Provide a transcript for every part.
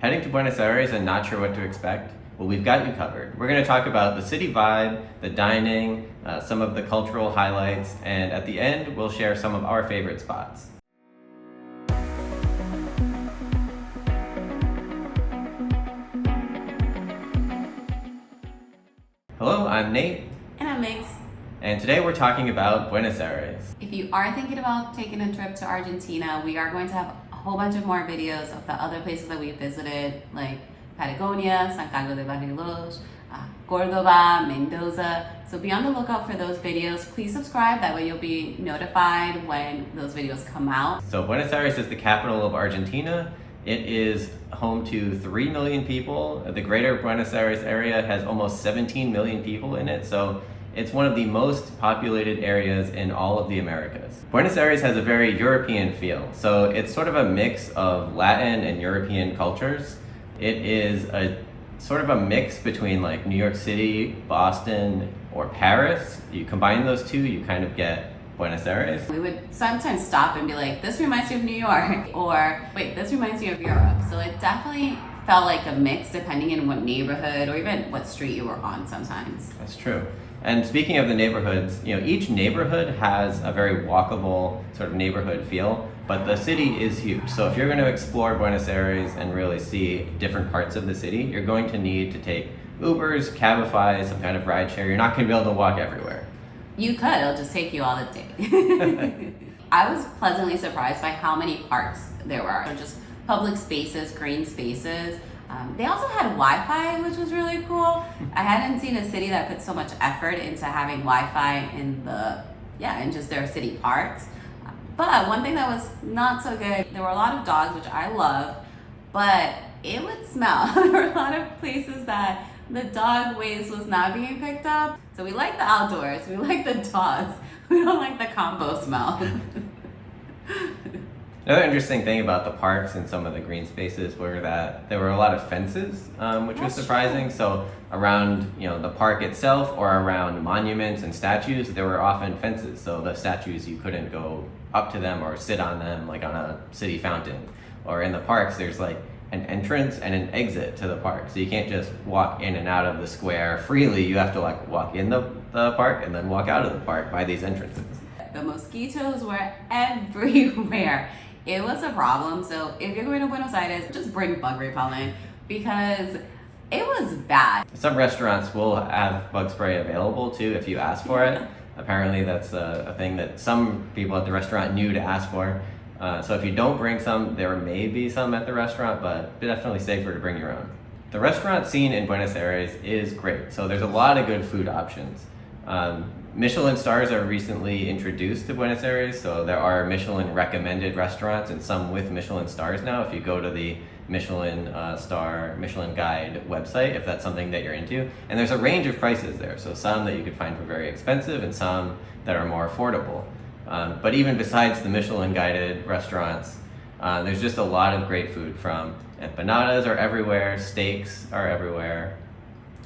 Heading to Buenos Aires and not sure what to expect? Well, we've got you covered. We're going to talk about the city vibe, the dining, some of the cultural highlights, and at the end, we'll share some of our favorite spots. Hello, I'm Nate. And I'm Mix. And today we're talking about Buenos Aires. If you are thinking about taking a trip to Argentina, we are going to have a whole bunch of more videos of the other places that we visited, like Patagonia, San Carlos de Bariloche, Cordoba, Mendoza. So be on the lookout for those videos. Please subscribe, that way you'll be notified when those videos come out. So Buenos Aires is the capital of Argentina. It is home to 3 million people. The greater Buenos Aires area has almost 17 million people in it, so it's one of the most populated areas in all of the Americas. Buenos Aires has a very European feel, so it's sort of a mix of Latin and European cultures. It is a sort of a mix between like New York City, Boston, or Paris. You combine those two, you kind of get Buenos Aires. We would sometimes stop and be like, this reminds me of New York, or wait, this reminds me of Europe. So it definitely felt like a mix depending on what neighborhood or even what street you were on sometimes. That's true. And speaking of the neighborhoods, each neighborhood has a very walkable sort of neighborhood feel, but the city is huge. So if you're going to explore Buenos Aires and really see different parts of the city, you're going to need to take Ubers, Cabify, some kind of rideshare. You're not going to be able to walk everywhere. You could, it'll just take you all the day. I was pleasantly surprised by how many parks there were. Just public spaces, green spaces. They also had Wi-Fi, which was really cool. I hadn't seen a city that put so much effort into having Wi-Fi in just their city parks. But one thing that was not so good, there were a lot of dogs, which I love, but it would smell. There were a lot of places that the dog waste was not being picked up. So we like the outdoors, we like the dogs, we don't like the combo smell. Another interesting thing about the parks and some of the green spaces were that there were a lot of fences, which was surprising. True. So around the park itself or around monuments and statues, there were often fences. So the statues, you couldn't go up to them or sit on them like on a city fountain. Or in the parks, there's like an entrance and an exit to the park. So you can't just walk in and out of the square freely. You have to like walk in the park and then walk out of the park by these entrances. The mosquitoes were everywhere. It was a problem. So if you're going to Buenos Aires, just bring bug repellent because it was bad. Some restaurants will have bug spray available too if you ask for it. Apparently that's a thing that some people at the restaurant knew to ask for. So if you don't bring some, there may be some at the restaurant, but definitely safer to bring your own. The restaurant scene in Buenos Aires is great. So there's a lot of good food options. Michelin Stars are recently introduced to Buenos Aires, so there are Michelin recommended restaurants and some with Michelin Stars now. If you go to the Michelin Star, Michelin Guide website, if that's something that you're into. And there's a range of prices there, so some that you could find for very expensive and some that are more affordable. But even besides the Michelin guided restaurants, there's just a lot of great food. From empanadas are everywhere, steaks are everywhere,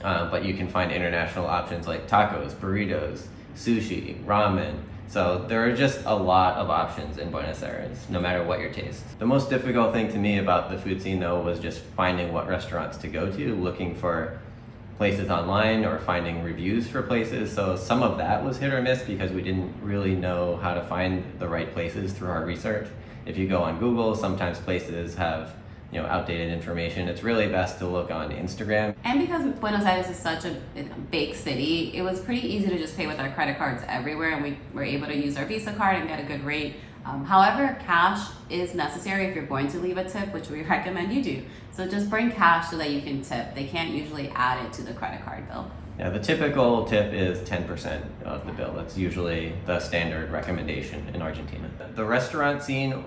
but you can find international options like tacos, burritos, sushi, ramen. So there are just a lot of options in Buenos Aires, no matter what your taste. The most difficult thing to me about the food scene though was just finding what restaurants to go to, looking for places online or finding reviews for places. So some of that was hit or miss because we didn't really know how to find the right places through our research. If you go on Google, sometimes places have outdated information. It's really best to look on Instagram. And because Buenos Aires is such a big city, it was pretty easy to just pay with our credit cards everywhere, and we were able to use our Visa card and get a good rate. However, cash is necessary if you're going to leave a tip, which we recommend you do. So just bring cash so that you can tip. They can't usually add it to the credit card bill. Yeah, the typical tip is 10% of the bill. That's usually the standard recommendation in Argentina. The restaurant scene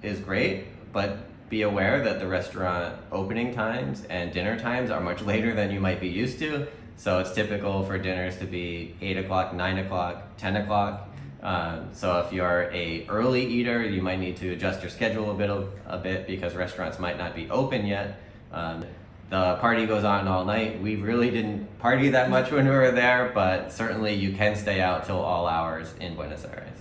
is great, but be aware that the restaurant opening times and dinner times are much later than you might be used to. So it's typical for dinners to be 8 o'clock, 9 o'clock, 10 o'clock. So if you're a early eater, you might need to adjust your schedule a bit because restaurants might not be open yet. The party goes on all night. We really didn't party that much when we were there, but certainly you can stay out till all hours in Buenos Aires.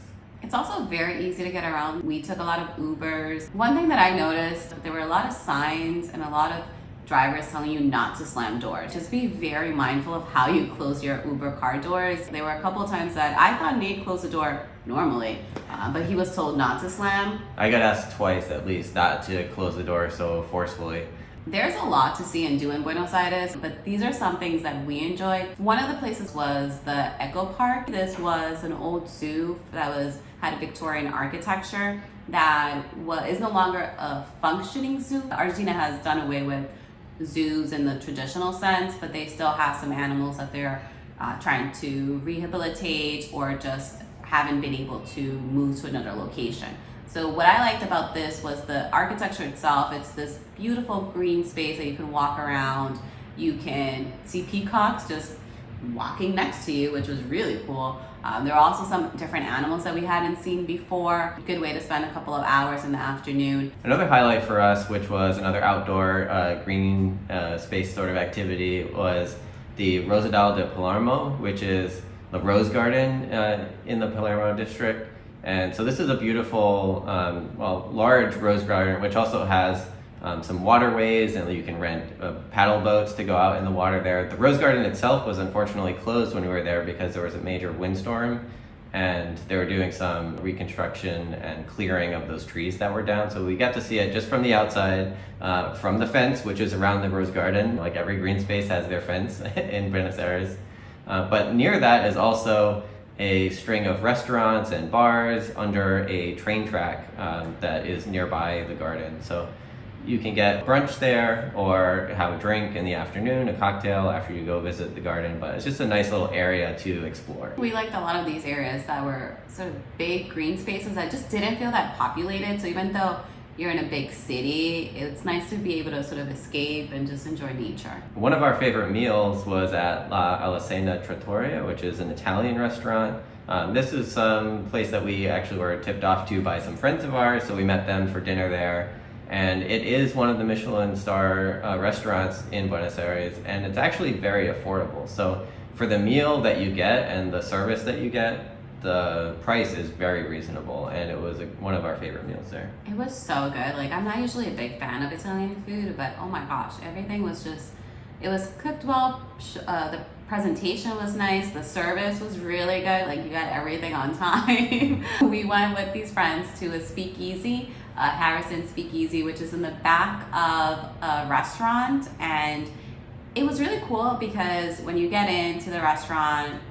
It's also very easy to get around. We took a lot of Ubers. One thing that I noticed, there were a lot of signs and a lot of drivers telling you not to slam doors. Just be very mindful of how you close your Uber car doors. There were a couple of times that I thought Nate closed the door normally, but he was told not to slam. I got asked twice at least not to close the door so forcefully. There's a lot to see and do in Buenos Aires, but these are some things that we enjoyed. One of the places was the Echo Park. This was an old zoo that had Victorian architecture that is no longer a functioning zoo. Argentina has done away with zoos in the traditional sense, but they still have some animals that they're trying to rehabilitate or just haven't been able to move to another location. So what I liked about this was the architecture itself. It's this beautiful green space that you can walk around. You can see peacocks just walking next to you, which was really cool. There are also some different animals that we hadn't seen before. A good way to spend a couple of hours in the afternoon. Another highlight for us, which was another outdoor green space sort of activity, was the Rosedal de Palermo, which is the rose garden in the Palermo district. And so this is a beautiful, large rose garden, which also has some waterways, and you can rent paddle boats to go out in the water there. The rose garden itself was unfortunately closed when we were there because there was a major windstorm, and they were doing some reconstruction and clearing of those trees that were down. So we got to see it just from the outside, from the fence, which is around the rose garden. Like every green space has their fence in Buenos Aires. But near that is also a string of restaurants and bars under a train track that is nearby the garden. So you can get brunch there or have a drink in the afternoon, a cocktail after you go visit the garden, but it's just a nice little area to explore. We liked a lot of these areas that were sort of big green spaces that just didn't feel that populated. So even though you're in a big city, it's nice to be able to sort of escape and just enjoy nature. One of our favorite meals was at Alacena Trattoria, which is an Italian restaurant. This is some place that we actually were tipped off to by some friends of ours, so we met them for dinner there. And it is one of the Michelin Star restaurants in Buenos Aires, and it's actually very affordable. So for the meal that you get and the service that you get, the price is very reasonable, and it was one of our favorite meals there. It was so good. Like, I'm not usually a big fan of Italian food, but oh my gosh, everything was just, it was cooked well. The presentation was nice. The service was really good. Like, you got everything on time. We went with these friends to a speakeasy, Harrison Speakeasy, which is in the back of a restaurant, and it was really cool because when you get into the restaurant,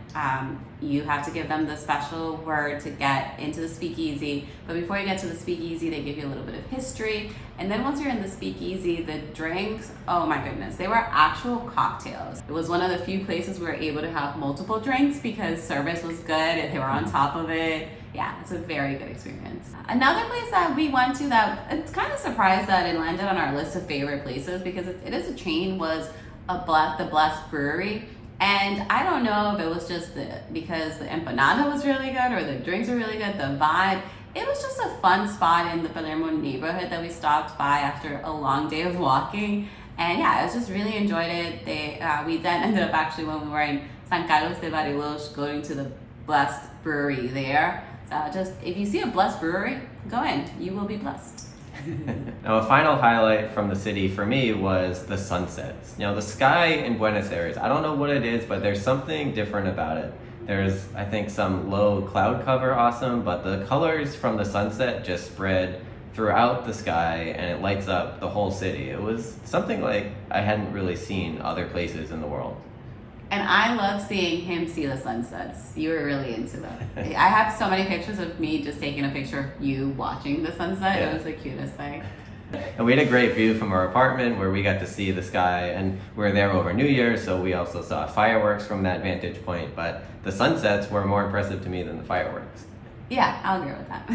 you have to give them the special word to get into the speakeasy. But before you get to the speakeasy, they give you a little bit of history. And then once you're in the speakeasy, the drinks, oh my goodness, they were actual cocktails. It was one of the few places we were able to have multiple drinks because service was good and they were on top of it. Yeah, it's a very good experience. Another place that we went to that it's kind of surprised that it landed on our list of favorite places because it is a chain was the Blessed Brewery. And I don't know if it was just because the empanada was really good or the drinks were really good, the vibe. It was just a fun spot in the Palermo neighborhood that we stopped by after a long day of walking. And yeah, I just really enjoyed it. We then ended up actually when we were in San Carlos de Bariloche going to the Blessed Brewery there. So just, if you see a Blessed Brewery, go in. You will be blessed. Now, a final highlight from the city for me was the sunsets. You know, the sky in Buenos Aires, I don't know what it is, but there's something different about it. There's, I think, some low cloud cover awesome, but the colors from the sunset just spread throughout the sky and it lights up the whole city. It was something like I hadn't really seen other places in the world. And I love seeing him see the sunsets. You were really into that. I have so many pictures of me just taking a picture of you watching the sunset. Yeah. It was the cutest thing. And we had a great view from our apartment where we got to see the sky, and we were there over New Year's, so we also saw fireworks from that vantage point, but the sunsets were more impressive to me than the fireworks. Yeah, I'll agree with that.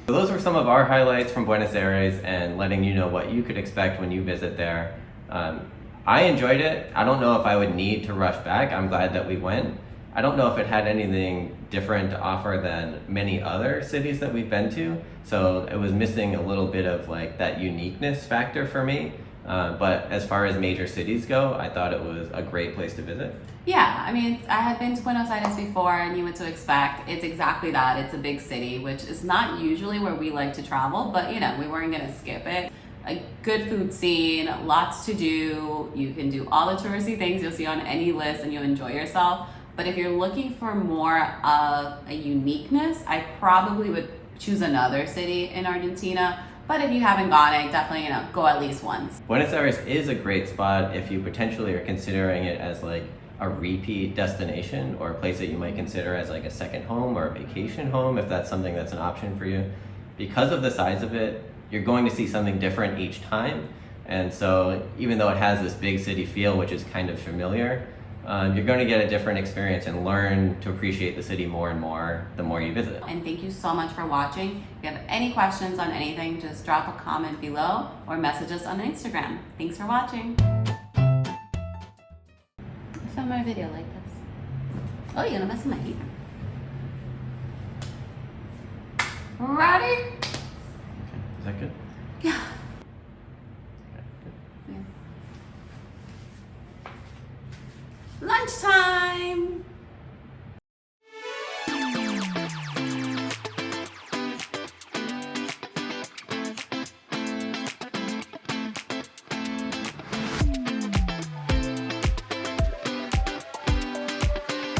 So those were some of our highlights from Buenos Aires and letting you know what you could expect when you visit there. I enjoyed it. I don't know if I would need to rush back. I'm glad that we went. I don't know if it had anything different to offer than many other cities that we've been to. So it was missing a little bit of like that uniqueness factor for me. But as far as major cities go, I thought it was a great place to visit. Yeah, I mean, I had been to Buenos Aires before and knew what to expect. It's exactly that. It's a big city, which is not usually where we like to travel, but you know, we weren't going to skip it. A good food scene, lots to do. You can do all the touristy things you'll see on any list and you'll enjoy yourself. But if you're looking for more of a uniqueness, I probably would choose another city in Argentina. But if you haven't gone, I definitely, go at least once. Buenos Aires is a great spot if you potentially are considering it as like a repeat destination or a place that you might consider as like a second home or a vacation home, if that's something that's an option for you. Because of the size of it, you're going to see something different each time. And so even though it has this big city feel, which is kind of familiar, you're going to get a different experience and learn to appreciate the city more and more the more you visit. And thank you so much for watching. If you have any questions on anything, just drop a comment below or message us on Instagram. Thanks for watching. Film my video like this. Oh, you're gonna mess with my hair. Ready? Is that good? Yeah. Okay, good. Lunchtime.